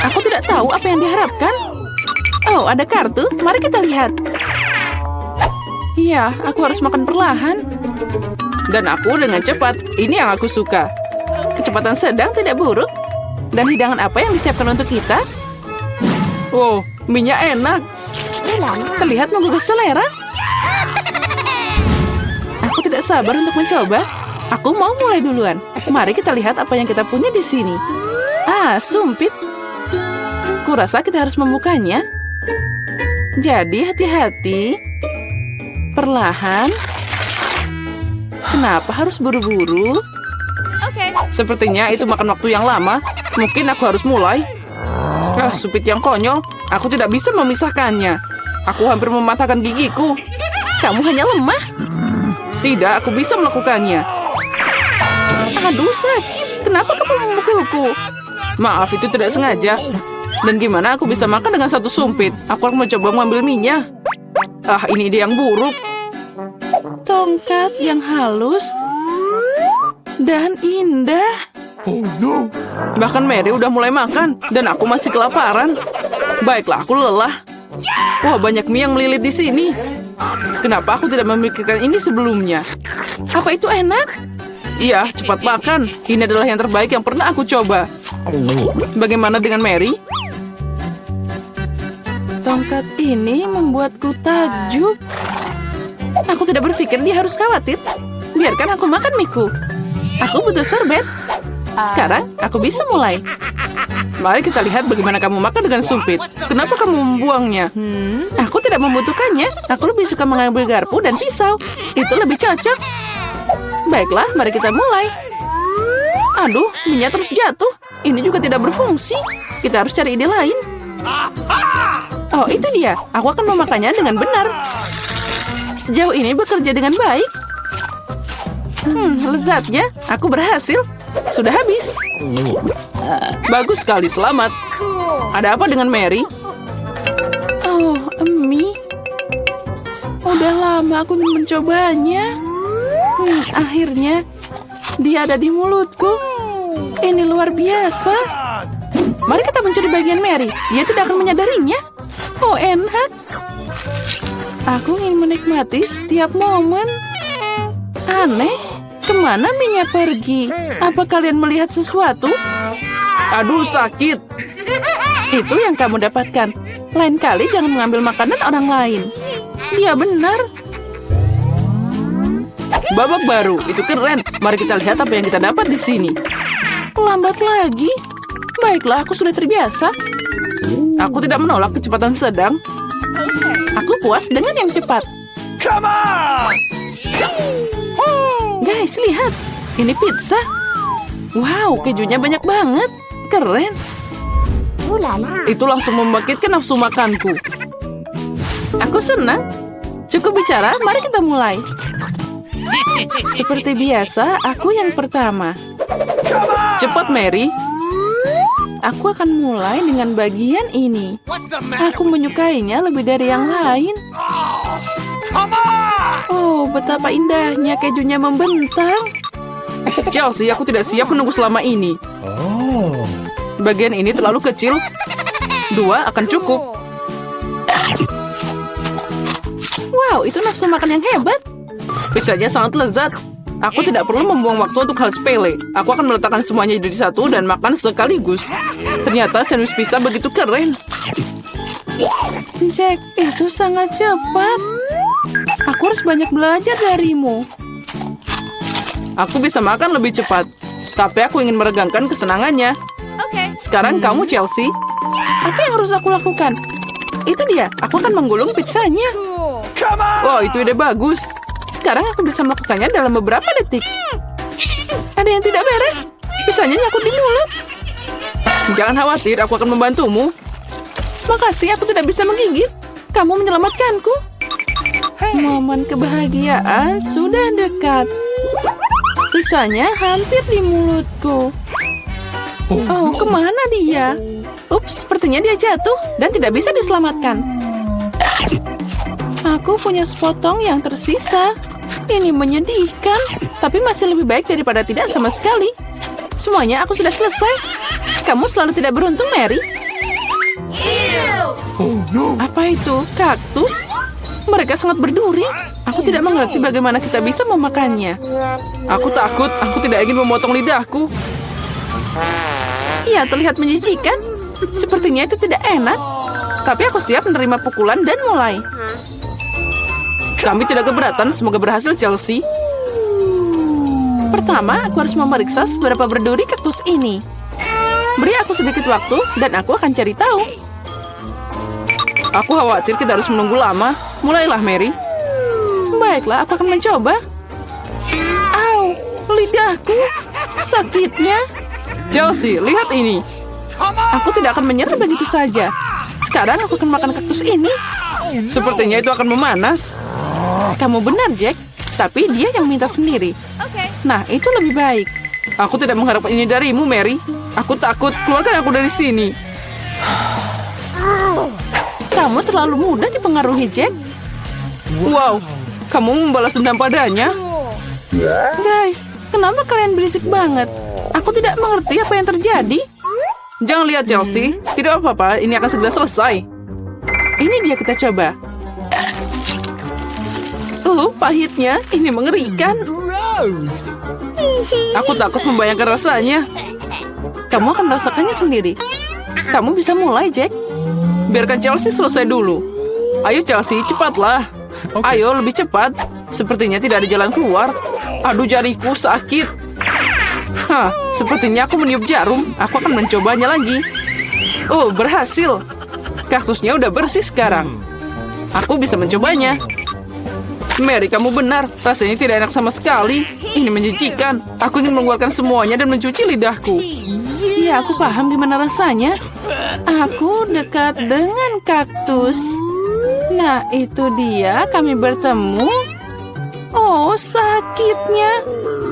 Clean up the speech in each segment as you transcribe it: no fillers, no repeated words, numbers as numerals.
Aku tidak tahu apa yang diharapkan. Oh, ada kartu. Mari kita lihat. Iya, aku harus makan perlahan. Dan aku dengan cepat. Ini yang aku suka. Kecepatan sedang tidak buruk. Dan hidangan apa yang disiapkan untuk kita? Wow, minyak enak. Terlihat menggugah selera. Aku tidak sabar untuk mencoba. Aku mau mulai duluan. Mari kita lihat apa yang kita punya di sini. Ah, sumpit. Kurasa kita harus membukanya. Jadi hati-hati. Perlahan. Kenapa harus buru-buru? Sepertinya itu makan waktu yang lama. Mungkin aku harus mulai. Ah, sumpit yang konyol. Aku tidak bisa memisahkannya. Aku hampir mematahkan gigiku. Kamu hanya lemah. Tidak, aku bisa melakukannya. Aduh, sakit. Kenapa kamu memukulku? Maaf, itu tidak sengaja. Dan gimana aku bisa makan dengan satu sumpit? Aku akan mencoba mengambil minyak. Ah, ini ide yang buruk. Tongkat yang halus dan indah. Oh no. Bahkan Mary udah mulai makan, dan aku masih kelaparan. Baiklah, aku lelah. Wah, banyak mie yang melilit di sini. Kenapa aku tidak memikirkan ini sebelumnya? Apa itu enak? Iya, cepat makan. Ini adalah yang terbaik yang pernah aku coba. Bagaimana dengan Mary? Tongkat ini membuatku takjub. Aku tidak berpikir dia harus khawatir. Biarkan aku makan miku. Aku butuh serbet. Sekarang, aku bisa mulai. Mari kita lihat bagaimana kamu makan dengan sumpit. Kenapa kamu membuangnya? Aku tidak membutuhkannya. Aku lebih suka mengambil garpu dan pisau. Itu lebih cocok. Baiklah, mari kita mulai. Aduh, minyak terus jatuh. Ini juga tidak berfungsi. Kita harus cari ide lain. Oh, itu dia. Aku akan memakannya dengan benar. Sejauh ini bekerja dengan baik. Lezatnya. Aku berhasil. Sudah habis. Bagus sekali, selamat. Ada apa dengan Mary? Oh, mie. Udah lama aku ingin mencobanya. Akhirnya, dia ada di mulutku. Ini luar biasa. Mari kita mencuri bagian Mary. Dia tidak akan menyadarinya. Oh, enak. Aku ingin menikmati setiap momen. Aneh. Kemana minyak pergi? Apa kalian melihat sesuatu? Aduh, sakit. Itu yang kamu dapatkan. Lain kali jangan mengambil makanan orang lain. Dia benar. Babak baru, itu keren. Mari kita lihat apa yang kita dapat di sini. Lambat lagi. Baiklah, aku sudah terbiasa. Aku tidak menolak kecepatan sedang. Aku puas dengan yang cepat. Come on! Guys, lihat. Ini pizza. Wow, kejunya banyak banget. Keren. Itu langsung membangkitkan nafsu makanku. Aku senang. Cukup bicara, mari kita mulai. Seperti biasa, aku yang pertama. Cepat, Mary. Aku akan mulai dengan bagian ini. Aku menyukainya lebih dari yang lain. Oh, betapa indahnya kejunya membentang. Chelsea, aku tidak siap menunggu selama ini. Bagian ini terlalu kecil. 2 akan cukup. Wow, itu nafsu makan yang hebat. Pizzanya sangat lezat. Aku tidak perlu membuang waktu untuk hal sepele. Aku akan meletakkan semuanya jadi satu dan makan sekaligus. Ternyata sandwich pizza begitu keren. Jack, itu sangat cepat. Aku harus banyak belajar darimu. Aku bisa makan lebih cepat, tapi aku ingin meregangkan kesenangannya. Sekarang kamu, Chelsea. Apa yang harus aku lakukan? Itu dia, aku akan menggulung pizzanya. Wow, itu ide bagus. Sekarang aku bisa melakukannya dalam beberapa detik. Ada yang tidak beres. Pizzanya nyangkut di mulut. Jangan khawatir, aku akan membantumu. Makasih, aku tidak bisa menggigit. Kamu menyelamatkanku. Momen kebahagiaan sudah dekat. Pizzanya hampir di mulutku. Oh, kemana dia? Ups, sepertinya dia jatuh dan tidak bisa diselamatkan. Aku punya sepotong yang tersisa. Ini menyedihkan, tapi masih lebih baik daripada tidak sama sekali. Semuanya aku sudah selesai. Kamu selalu tidak beruntung, Mary. Oh no! Apa itu? Kaktus? Mereka sangat berduri. Aku tidak mengerti bagaimana kita bisa memakannya. Aku takut. Aku tidak ingin memotong lidahku. Iya, terlihat menjijikan. Sepertinya itu tidak enak. Tapi aku siap menerima pukulan dan mulai. Kami tidak keberatan. Semoga berhasil, Chelsea. Pertama, aku harus memeriksa seberapa berduri kaktus ini. Beri aku sedikit waktu dan aku akan cari tahu. Aku khawatir kita harus menunggu lama. Mulailah, Mary. Baiklah, aku akan mencoba. Au, lidahku. Sakitnya. Chelsea, lihat ini. Aku tidak akan menyerah begitu saja. Sekarang aku akan makan kaktus ini. Sepertinya itu akan memanas. Kamu benar, Jack. Tapi dia yang minta sendiri. Nah, itu lebih baik. Aku tidak mengharapkan ini darimu, Mary. Aku takut. Keluarkan aku dari sini. Kamu terlalu mudah dipengaruhi, Jack. Wow, kamu membalas dendam padanya. Guys, kenapa kalian berisik banget? Aku tidak mengerti apa yang terjadi. Jangan lihat, Chelsea. Tidak apa-apa, ini akan segera selesai. Ini dia, kita coba. Pahitnya. Ini mengerikan. Gross! Aku takut membayangkan rasanya. Kamu akan merasakannya sendiri. Kamu bisa mulai, Jack. Biarkan Chelsea selesai dulu. Ayo, Chelsea, cepatlah. Ayo, lebih cepat. Sepertinya tidak ada jalan keluar. Aduh, jariku sakit. Hah, sepertinya aku meniup jarum. Aku akan mencobanya lagi. Oh, berhasil. Kaktusnya udah bersih sekarang. Aku bisa mencobanya. Mary, kamu benar. Rasanya tidak enak sama sekali. Ini menjijikan. Aku ingin mengeluarkan semuanya dan mencuci lidahku. Ya, aku paham gimana rasanya. Aku dekat dengan kaktus. Nah, itu dia. Kami bertemu. Oh, sakitnya.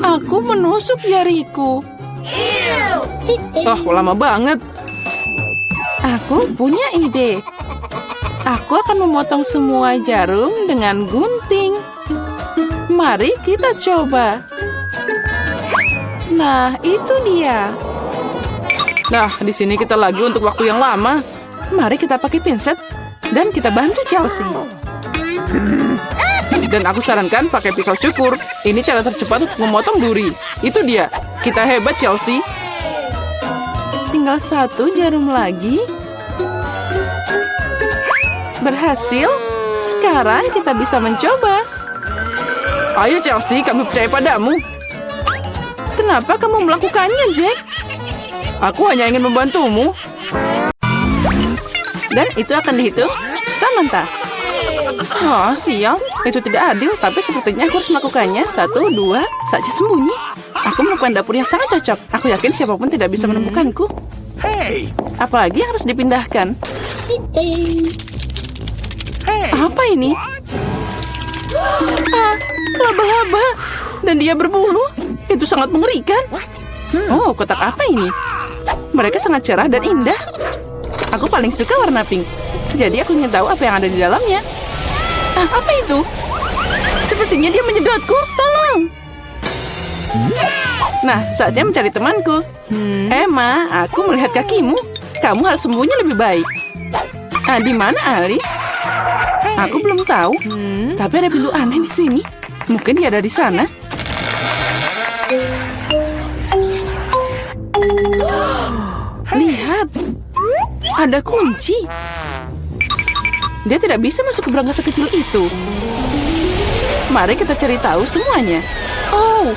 Aku menusuk jariku. Oh, lama banget. Aku punya ide. Aku akan memotong semua jarum dengan gunting. Mari kita coba. Nah, itu dia. Nah, di sini kita lagi untuk waktu yang lama. Mari kita pakai pinset dan kita bantu Chelsea. Dan aku sarankan pakai pisau cukur. Ini cara tercepat untuk memotong duri. Itu dia. Kita hebat, Chelsea. Tinggal satu jarum lagi. Berhasil. Sekarang kita bisa mencoba. Ayo, Chelsea, kami percaya padamu. Kenapa kamu melakukannya, Jack? Aku hanya ingin membantumu. Dan itu akan dihitung samantha. Oh, sial. Itu tidak adil, tapi sepertinya aku harus melakukannya. 1, 2, saja sembunyi. Aku menemukan dapur yang sangat cocok. Aku yakin siapapun tidak bisa menemukanku. Hey! Apalagi yang harus dipindahkan. Apa ini? Laba-laba. Dan dia berbulu. Itu sangat mengerikan. Oh, kotak apa ini? Mereka sangat cerah dan indah. Aku paling suka warna pink. Jadi aku ingin tahu apa yang ada di dalamnya. Apa itu? Sepertinya dia menyedotku. Tolong. Nah, saatnya mencari temanku. Emma, aku melihat kakimu. Kamu harus sembunyi lebih baik. Di mana Alice? Aku belum tahu. Tapi ada pintu aneh di sini. Mungkin dia ada di sana. Lihat. Ada kunci. Dia tidak bisa masuk ke berangkas sekecil itu. Mari kita cari tahu semuanya. Oh.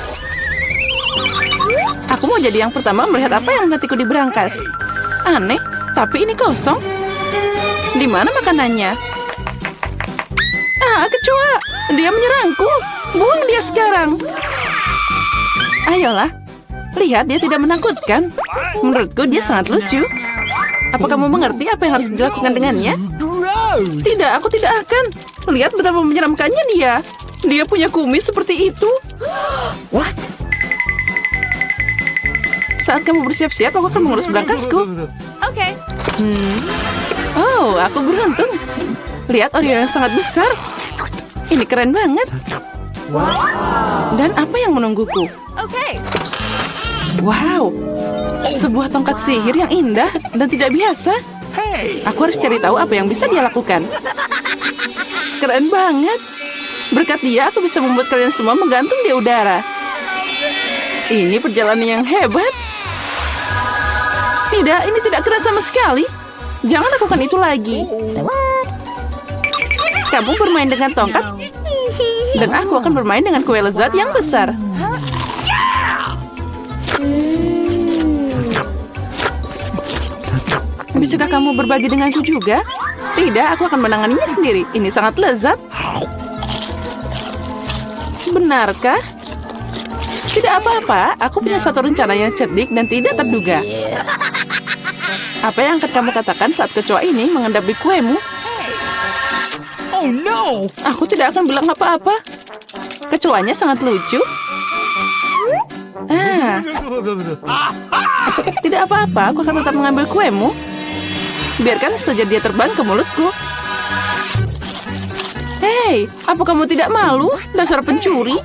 Aku mau jadi yang pertama melihat apa yang nantiku di berangkas. Aneh, tapi ini kosong. Di mana makanannya? Kecoa! Dia menyerangku. Buang dia sekarang. Ayolah. Lihat, dia tidak menakutkan. Menurutku dia sangat lucu. Apa kamu mengerti apa yang harus dilakukan dengannya? Gross! Tidak, aku tidak akan. Lihat betapa menyeramkannya dia. Dia punya kumis seperti itu. What? Saat kamu bersiap-siap, aku akan mengurus berangkasku. Oh, aku beruntung. Lihat Oreo yang sangat besar. Ini keren banget. Dan apa yang menungguku? Wow, sebuah tongkat sihir yang indah dan tidak biasa. Hey! Aku harus cari tahu apa yang bisa dia lakukan. Keren banget. Berkat dia, aku bisa membuat kalian semua menggantung di udara. Ini perjalanan yang hebat. Tidak, ini tidak keras sama sekali. Jangan lakukan itu lagi. Kamu bermain dengan tongkat, dan aku akan bermain dengan kue lezat yang besar. Bisakah kamu berbagi denganku juga? Tidak, aku akan menanganinya sendiri. Ini sangat lezat. Benarkah? Tidak apa-apa, aku punya satu rencana yang cerdik dan tidak terduga. Apa yang akan kamu katakan saat kecoa ini mengendapi kuemu? Oh no! Aku tidak akan bilang apa-apa. Kecoanya sangat lucu. Tidak apa-apa, aku akan tetap mengambil kuemu. Biarkan saja dia terbang ke mulutku. Hei, apa kamu tidak malu, dasar pencuri?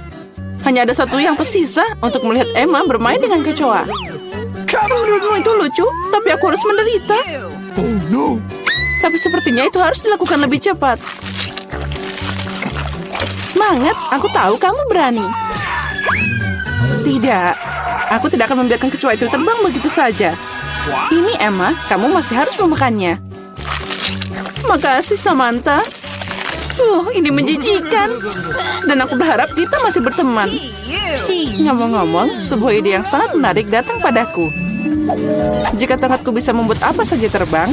Hanya ada satu yang tersisa untuk melihat Emma bermain dengan kecoa. Menurutmu itu lucu, tapi aku harus menderita. Oh no! Tapi sepertinya itu harus dilakukan lebih cepat. Semangat, aku tahu kamu berani. Tidak, aku tidak akan membiarkan kecoa itu terbang begitu saja. Ini Emma, kamu masih harus memakannya. Makasih Samantha. Ini menjijikan. Dan aku berharap kita masih berteman. Ngomong-ngomong, sebuah ide yang sangat menarik datang padaku. Jika tongkatku bisa membuat apa saja terbang,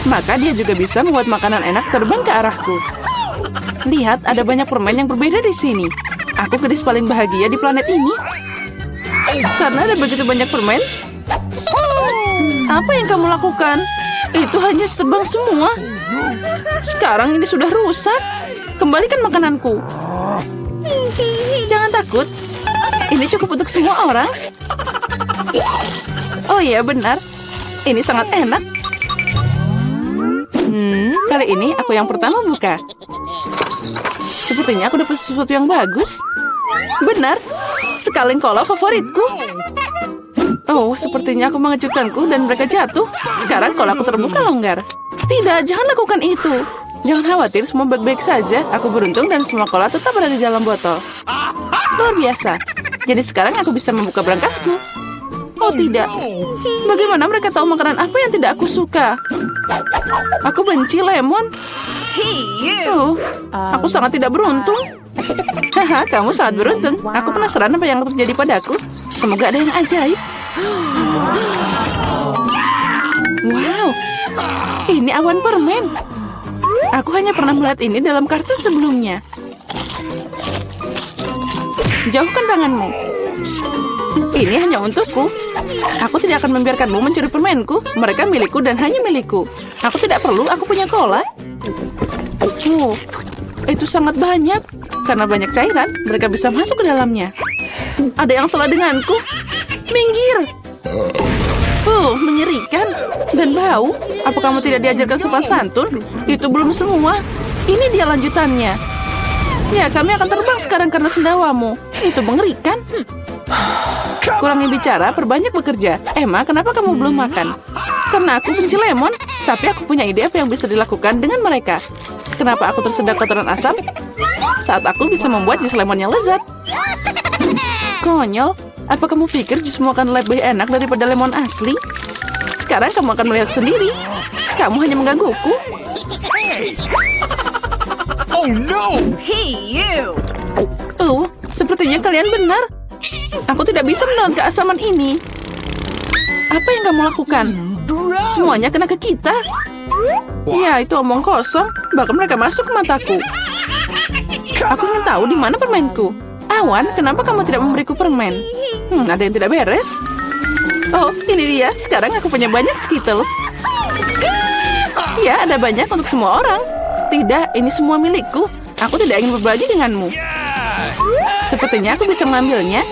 maka dia juga bisa membuat makanan enak terbang ke arahku. Lihat, ada banyak permen yang berbeda di sini. Aku gadis paling bahagia di planet ini. Karena ada begitu banyak permen. Apa yang kamu lakukan? Itu hanya terbang semua. Sekarang ini sudah rusak. Kembalikan makananku. Jangan takut. Ini cukup untuk semua orang. Oh iya, benar. Ini sangat enak. Kali ini aku yang pertama buka. Sepertinya aku dapat sesuatu yang bagus. Benar. Sekaleng cola favoritku. Oh, sepertinya aku mengejutkanku dan mereka jatuh. Sekarang kolaku terbuka longgar. Tidak, jangan lakukan itu. Jangan khawatir, semua baik-baik saja. Aku beruntung dan semua kola tetap berada di dalam botol. Luar biasa. Jadi sekarang aku bisa membuka berangkasku. Oh tidak. Bagaimana mereka tahu makanan apa yang tidak aku suka? Aku benci lemon. Aku sangat tidak beruntung. Haha, kamu sangat beruntung. Aku penasaran apa yang terjadi padaku. Semoga ada yang ajaib. Wow, ini awan permen. Aku hanya pernah melihat ini dalam kartun sebelumnya. Jauhkan tanganmu. Ini hanya untukku. Aku tidak akan membiarkanmu mencuri permenku. Mereka milikku dan hanya milikku. Aku tidak perlu, aku punya cola. Itu sangat banyak. Karena banyak cairan, mereka bisa masuk ke dalamnya. Ada yang salah denganku. Minggir. Mengerikan. Dan bau. Apa kamu tidak diajarkan sopan santun? Itu belum semua. Ini dia lanjutannya. Ya, kami akan terbang sekarang karena sendawamu. Itu mengerikan. Kurangi bicara, perbanyak bekerja. Emma, kenapa kamu belum makan? Karena aku benci lemon. Tapi aku punya ide apa yang bisa dilakukan dengan mereka. Kenapa aku tersedak kotoran asam? Saat aku bisa membuat jus lemon yang lezat. Konyol. Apa kamu pikir jusmu akan lebih enak daripada lemon asli? Sekarang kamu akan melihat sendiri. Kamu hanya menggangguku. Oh no! Sepertinya kalian benar. Aku tidak bisa menahan keasaman ini. Apa yang kamu lakukan? Semuanya kena ke kita. Ya, itu omong kosong. Bahkan mereka masuk ke mataku. Aku ingin tahu di mana permenku. Awan, kenapa kamu tidak memberiku permen? Ada yang tidak beres. Oh, ini dia. Sekarang aku punya banyak Skittles. Ya, ada banyak untuk semua orang. Tidak, ini semua milikku. Aku tidak ingin berbagi denganmu. Sepertinya aku bisa mengambilnya.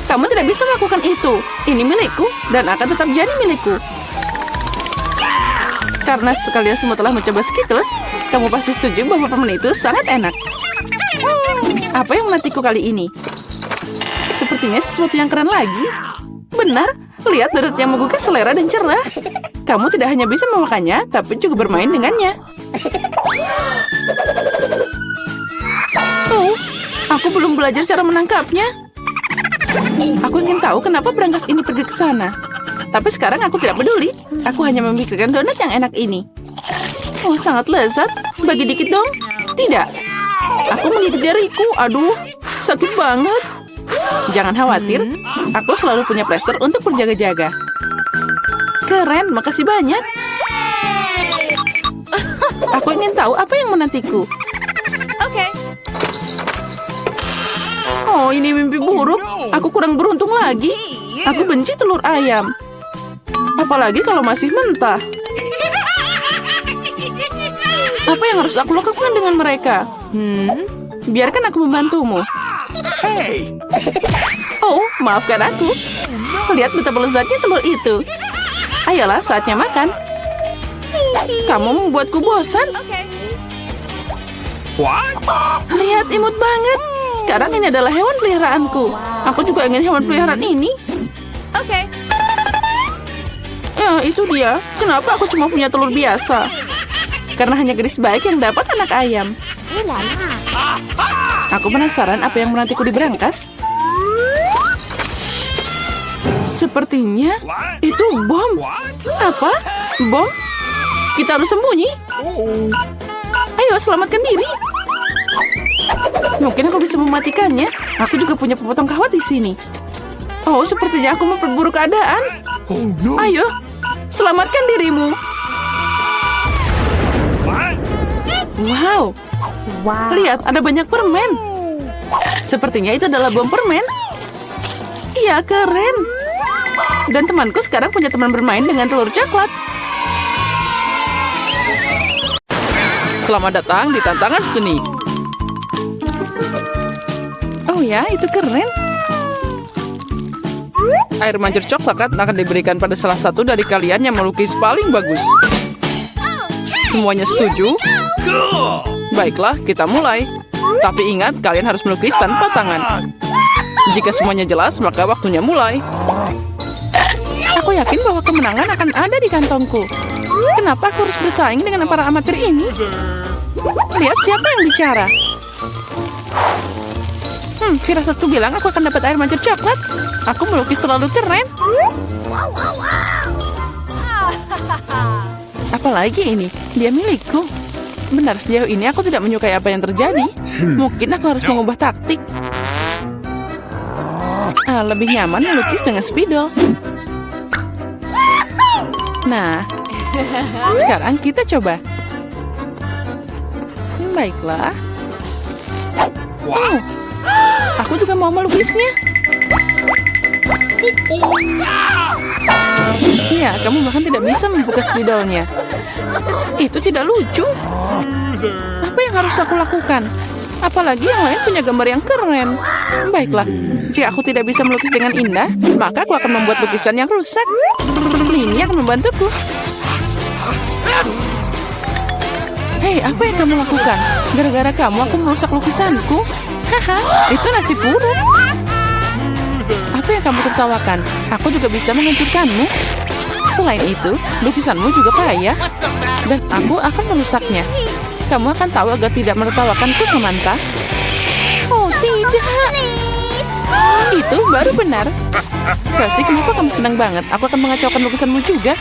Kamu tidak bisa melakukan itu. Ini milikku dan akan tetap jadi milikku. Karena sekalian semua telah mencoba Skittles, kamu pasti setuju bahwa permen itu sangat enak. Apa yang menantiku kali ini? Sepertinya sesuatu yang keren lagi. Benar, lihat deret yang menggugah selera dan cerah. Kamu tidak hanya bisa memakannya, tapi juga bermain dengannya. Oh, aku belum belajar cara menangkapnya. Aku ingin tahu kenapa berangkas ini pergi ke sana. Tapi sekarang aku tidak peduli. Aku hanya memikirkan donat yang enak ini. Oh, sangat lezat. Bagi dikit dong. Tidak. Aku menggigit jariku. Aduh, sakit banget. Jangan khawatir. Aku selalu punya plester untuk berjaga-jaga. Keren, makasih banyak. Aku ingin tahu apa yang menantiku. Oh, ini mimpi buruk. Aku kurang beruntung lagi. Aku benci telur ayam. Apalagi kalau masih mentah. Apa yang harus aku lakukan dengan mereka? Biarkan aku membantumu. Hey! Oh, maafkan aku. Lihat betapa lezatnya telur itu. Ayolah, saatnya makan. Kamu membuatku bosan. What? Lihat, imut banget. Sekarang ini adalah hewan peliharaanku. Aku juga ingin hewan peliharaan ini. Ya, itu dia. Kenapa aku cuma punya telur biasa? Karena hanya gadis baik yang dapat anak ayam. Aku penasaran apa yang menantiku di berangkas. Sepertinya itu bom. Apa? Bom? Kita harus sembunyi. Ayo, selamatkan diri. Mungkin aku bisa mematikannya. Aku juga punya potong kawat di sini. Oh, sepertinya aku memperburuk keadaan. Oh no! Ayo, selamatkan dirimu. What? Wow. Lihat, ada banyak permen. Sepertinya itu adalah bom permen. Iya, keren. Dan temanku sekarang punya teman bermain dengan telur coklat. Selamat datang di tantangan seni. Oh ya, itu keren. Air mancur coklat akan diberikan pada salah satu dari kalian yang melukis paling bagus. Semuanya setuju? Baiklah, kita mulai. Tapi ingat, kalian harus melukis tanpa tangan. Jika semuanya jelas, maka waktunya mulai. Aku yakin bahwa kemenangan akan ada di kantongku. Kenapa aku harus bersaing dengan para amatir ini? Lihat siapa yang bicara. Firasatku bilang aku akan dapat air mancur coklat. Aku melukis terlalu keren. Apalagi ini, dia milikku. Benar, sejauh ini aku tidak menyukai apa yang terjadi. Mungkin aku harus mengubah taktik. Lebih nyaman melukis dengan spidol. Nah, sekarang kita coba. Baiklah. Oh, aku juga mau melukisnya. Ya, kamu bahkan tidak bisa membuka spidolnya. Itu tidak lucu. Apa yang harus aku lakukan? Apalagi yang lain punya gambar yang keren. Baiklah, jika aku tidak bisa melukis dengan indah, maka aku akan membuat lukisan yang rusak. Ini akan membantuku. Hei, apa yang kamu lakukan? Gara-gara kamu aku merusak lukisanku. Haha, itu nasib buruk. Apa yang kamu tertawakan? Aku juga bisa menghancurkanmu. Selain itu, lukisanmu juga payah. Dan aku akan merusaknya. Kamu akan tahu agar tidak menertawakanku, Samantha. Oh, tidak. Itu baru benar. Chelsea, kenapa kamu senang banget? Aku akan mengacaukan lukisanmu juga.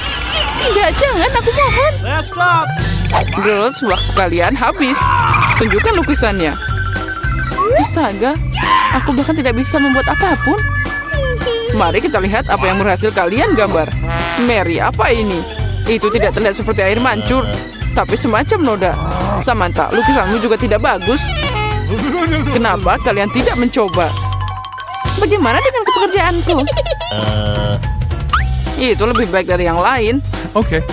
Tidak, jangan, aku mohon. Girls, waktu kalian habis. Tunjukkan lukisannya. Astaga, aku bahkan tidak bisa membuat apapun. Mari kita lihat apa yang berhasil kalian gambar. Mary, apa ini? Itu tidak terlihat seperti air mancur, tapi semacam noda. Samantha, lukisanmu juga tidak bagus. Kenapa kalian tidak mencoba? Bagaimana dengan pekerjaanku? Itu lebih baik dari yang lain. Okay.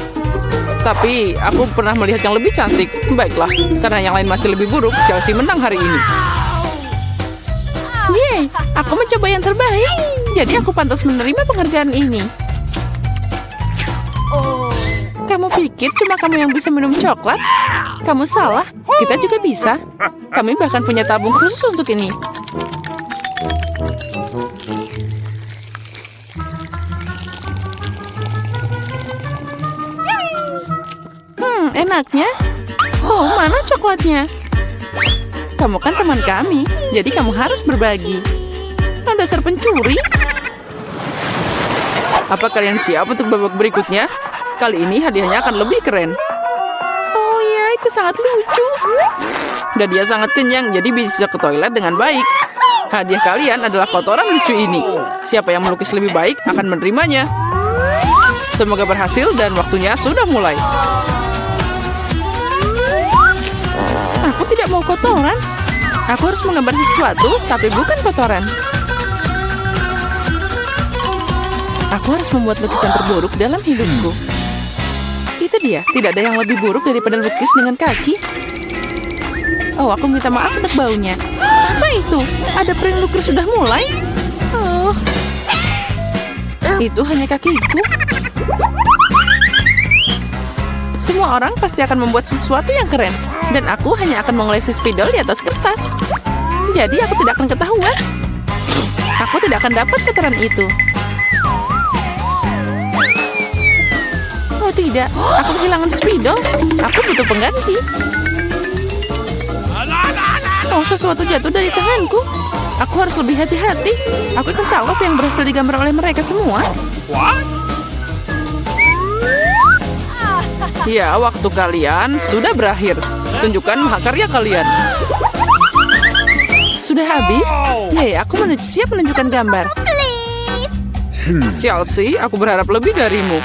Tapi aku pernah melihat yang lebih cantik. Baiklah, karena yang lain masih lebih buruk, Chelsea menang hari ini. Yeay, aku mencoba yang terbaik. Jadi aku pantas menerima penghargaan ini. Kamu pikir cuma kamu yang bisa minum coklat? Kamu salah, kita juga bisa. Kami bahkan punya tabung khusus untuk ini. Enaknya. Oh, mana coklatnya? Kamu kan teman kami, jadi kamu harus berbagi. Dasar pencuri. Apa kalian siap untuk babak berikutnya? Kali ini hadiahnya akan lebih keren. Oh ya, itu sangat lucu. Dan dia sangat kenyang, jadi bisa ke toilet dengan baik. Hadiah kalian adalah kotoran lucu ini. Siapa yang melukis lebih baik akan menerimanya. Semoga berhasil dan waktunya sudah mulai. Aku tidak mau kotoran. Aku harus menggambar sesuatu, tapi bukan kotoran. Aku harus membuat lukisan terburuk dalam hidupku. Itu dia, tidak ada yang lebih buruk daripada lukis dengan kaki. Oh, aku minta maaf untuk baunya. Apa itu? Ada print lukis sudah mulai? Oh, itu hanya kakiku. Semua orang pasti akan membuat sesuatu yang keren. Dan aku hanya akan mengolesi spidol di atas kertas. Jadi aku tidak akan ketahuan. Aku tidak akan dapat kotoran itu. Oh tidak, aku kehilangan spidol. Aku butuh pengganti. Oh, sesuatu jatuh dari tanganku. Aku harus lebih hati-hati. Aku akan tahu apa yang berhasil digambar oleh mereka semua. Ya, waktu kalian sudah berakhir. Tunjukkan mahakarya kalian. Sudah habis? Yeay, aku siap menunjukkan gambar. Chelsea, aku berharap lebih darimu.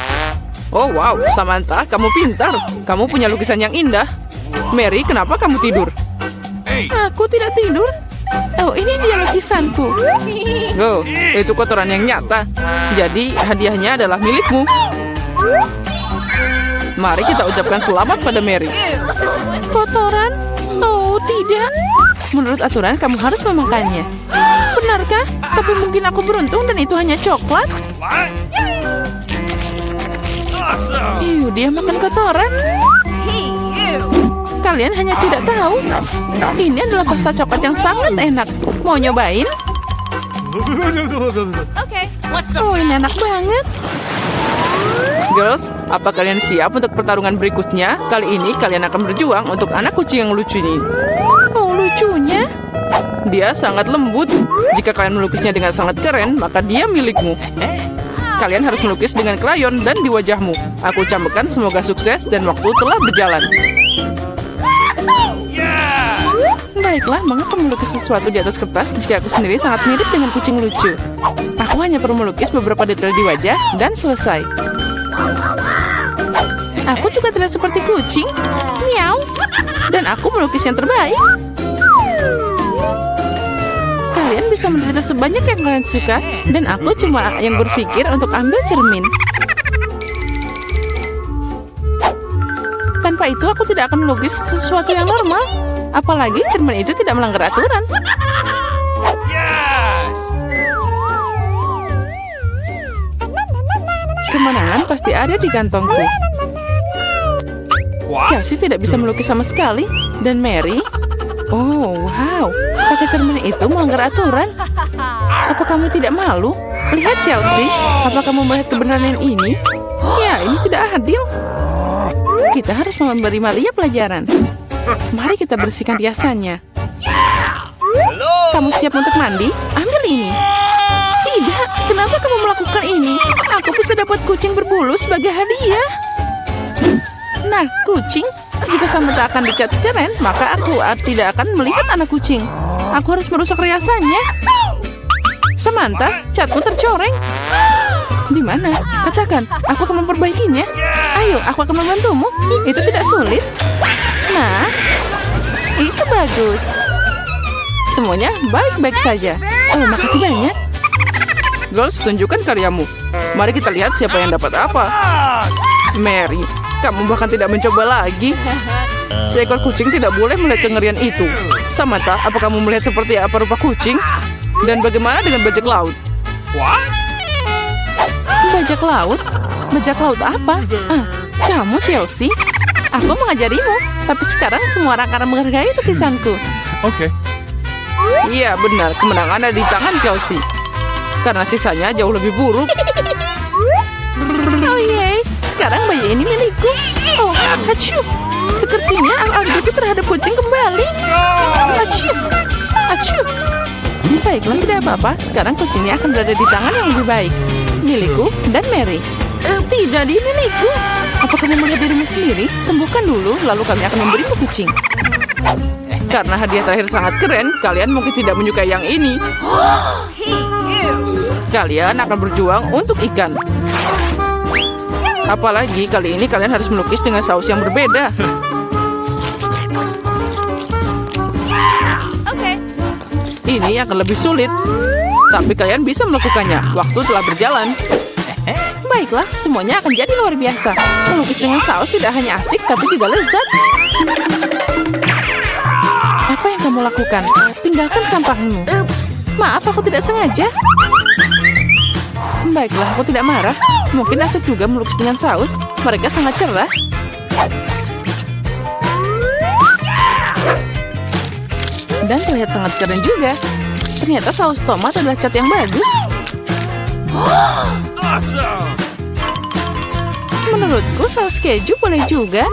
Oh wow, Samantha, kamu pintar. Kamu punya lukisan yang indah. Mary, kenapa kamu tidur? Aku tidak tidur. Oh, ini dia lukisanku. Oh, itu kotoran yang nyata. Jadi, hadiahnya adalah milikmu. Mari kita ucapkan selamat pada Mary. Kotoran? Oh, tidak. Menurut aturan, kamu harus memakannya. Benarkah? Tapi mungkin aku beruntung dan itu hanya coklat. Dia makan kotoran. Kalian hanya tidak tahu. Ini adalah pasta coklat yang sangat enak. Mau nyobain? Oh, ini enak banget. Girls, apa kalian siap untuk pertarungan berikutnya? Kali ini kalian akan berjuang untuk anak kucing yang lucu ini. Oh, lucunya. Dia sangat lembut. Jika kalian melukisnya dengan sangat keren, maka dia milikmu. Kalian harus melukis dengan krayon dan di wajahmu. Aku ucapkan semoga sukses dan waktu telah berjalan. Baiklah, mengapa melukis sesuatu di atas kertas jika aku sendiri sangat mirip dengan kucing lucu? Aku hanya perlu melukis beberapa detail di wajah dan selesai. Aku juga terlihat seperti kucing. Miau. Dan aku melukis yang terbaik. Kalian bisa menderita sebanyak yang kalian suka, dan aku cuma yang berpikir untuk ambil cermin. Tanpa itu aku tidak akan melukis sesuatu yang normal. Apalagi cermin itu tidak melanggar aturan. Kemenangan pasti ada di kantongku. Chelsea tidak bisa melukis sama sekali. Dan Mary, oh wow, pakai cermin itu melanggar aturan. Apa kamu tidak malu? Lihat Chelsea, apa kamu melihat kebenaran ini? Ya, ini tidak adil. Kita harus memberi Maria pelajaran. Mari kita bersihkan riasannya. Kamu siap untuk mandi? Ambil ini. Tidak, kenapa kamu melakukan ini? Aku bisa dapat kucing berbulu sebagai hadiah. Nah, kucing, jika Samantha akan dicat keren, maka aku tidak akan melihat anak kucing. Aku harus merusak riasannya. Samantha, catmu tercoreng. Di mana? Katakan, aku akan memperbaikinya. Ayo, aku akan membantumu. Itu tidak sulit. Nah, itu bagus. Semuanya baik-baik saja. Oh, makasih banyak. Girls, tunjukkan karyamu. Mari kita lihat siapa yang dapat apa. Mary, kamu bahkan tidak mencoba lagi. Seekor kucing tidak boleh melihat kengerian itu. Samantha, apa kamu melihat seperti apa rupa kucing? Dan bagaimana dengan bajak laut? Bajak laut? Bajak laut apa? Kamu Chelsea? Aku mengajarimu, tapi sekarang semua orang akan menghargai lukisanku. Okay. Iya benar, kemenangan ada di tangan Chelsea. Karena sisanya jauh lebih buruk. Oh yeay, sekarang bayi ini milikku. Oh Hachu! Sepertinya aktivitas terhadap kucing kembali. Hachu! Hachu! Baiklah, tidak apa-apa. Sekarang kucingnya akan berada di tangan yang lebih baik. Milikku dan Mary. Tidak di milikku. Apa kamu melihat dirimu sendiri? Sembuhkan dulu, lalu kami akan memberimu kucing. Karena hadiah terakhir sangat keren, kalian mungkin tidak menyukai yang ini. Kalian akan berjuang untuk ikan. Apalagi kali ini kalian harus melukis dengan saus yang berbeda. Ini akan lebih sulit. Tapi kalian bisa melakukannya. Waktu telah berjalan. Baiklah, semuanya akan jadi luar biasa. Melukis dengan saus tidak hanya asik, tapi juga lezat. Apa yang kamu lakukan? Tinggalkan sampahmu. Maaf, aku tidak sengaja. Baiklah, aku tidak marah. Mungkin asik juga melukis dengan saus. Mereka sangat cerah. Dan terlihat sangat keren juga. Ternyata saus tomat adalah cat yang bagus. Awesome! Menurutku saus keju boleh juga.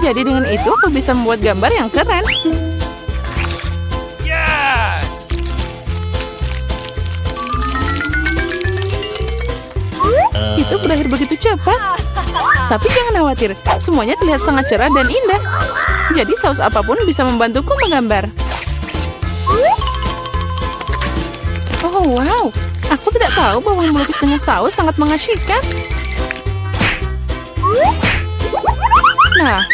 Jadi dengan itu aku bisa membuat gambar yang keren. Yes! Itu berakhir begitu cepat. Tapi jangan khawatir, semuanya terlihat sangat cerah dan indah. Jadi saus apapun bisa membantuku menggambar. Oh wow, aku tidak tahu bahwa melukis dengan saus sangat mengasyikkan. Nah.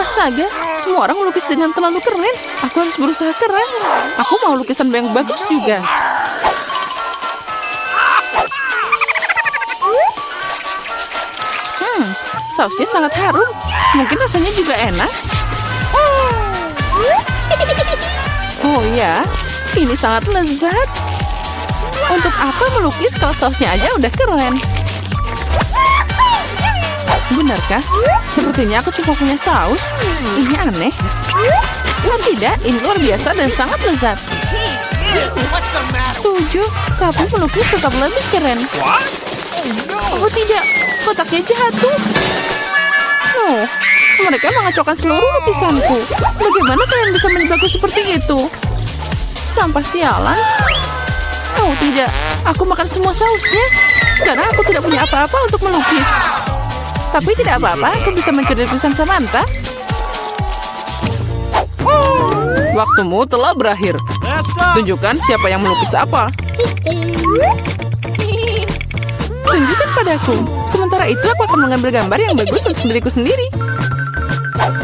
Astaga, semua orang melukis dengan terlalu keren. Aku harus berusaha keras. Aku mau lukisan yang bagus juga. Sausnya sangat harum. Mungkin rasanya juga enak. Oh ya, ini sangat lezat. Untuk apa melukis kalau sausnya aja udah keren? Benarkah? Sepertinya aku cuma punya saus. Ini aneh. Oh tidak, ini luar biasa dan sangat lezat. Setuju, tapi melukis tetap lebih keren. Oh tidak, kotaknya jatuh. Oh, mereka mengacaukan seluruh lukisanku. Bagaimana kalian bisa menjebakku seperti itu? Sampah sialan. Oh tidak, aku makan semua sausnya. Sekarang aku tidak punya apa-apa untuk melukis. Tapi tidak apa-apa, aku bisa mencuri lukisan Samantha. Waktumu telah berakhir. Tunjukkan siapa yang melukis apa. Tunjukkan padaku. Sementara itu aku akan mengambil gambar yang bagus untuk diriku sendiri.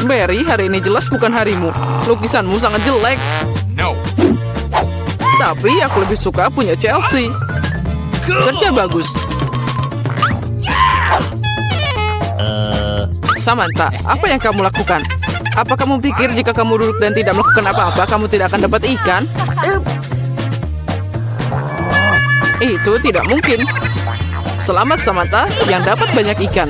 Barry, hari ini jelas bukan harimu. Lukisanmu sangat jelek. No. Tapi aku lebih suka punya Chelsea. Kerja bagus. Samantha, apa yang kamu lakukan? Apa kamu pikir jika kamu duduk dan tidak melakukan apa-apa, kamu tidak akan dapat ikan? Itu tidak mungkin. Selamat Samantha yang dapat banyak ikan.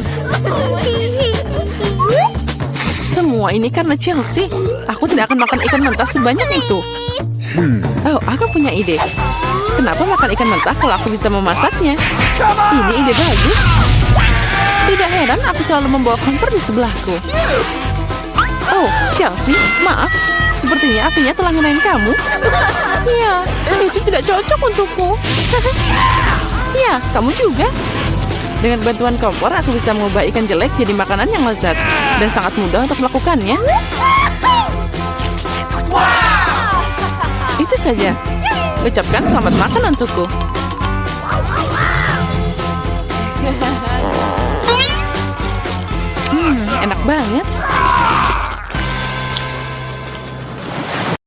Semua ini karena Chelsea. Aku tidak akan makan ikan mentah sebanyak itu. Oh, aku punya ide. Kenapa makan ikan mentah kalau aku bisa memasaknya? Ini ide bagus. Tidak heran aku selalu membawa kompor di sebelahku. Oh, Chelsea, maaf. Sepertinya apinya telah ngenain kamu. Ya, itu tidak cocok untukku. Ya, kamu juga. Dengan bantuan kompor, aku bisa mengubah ikan jelek jadi makanan yang lezat. Dan sangat mudah untuk melakukannya. Itu saja. Ucapkan selamat makan untukku. Enak banget.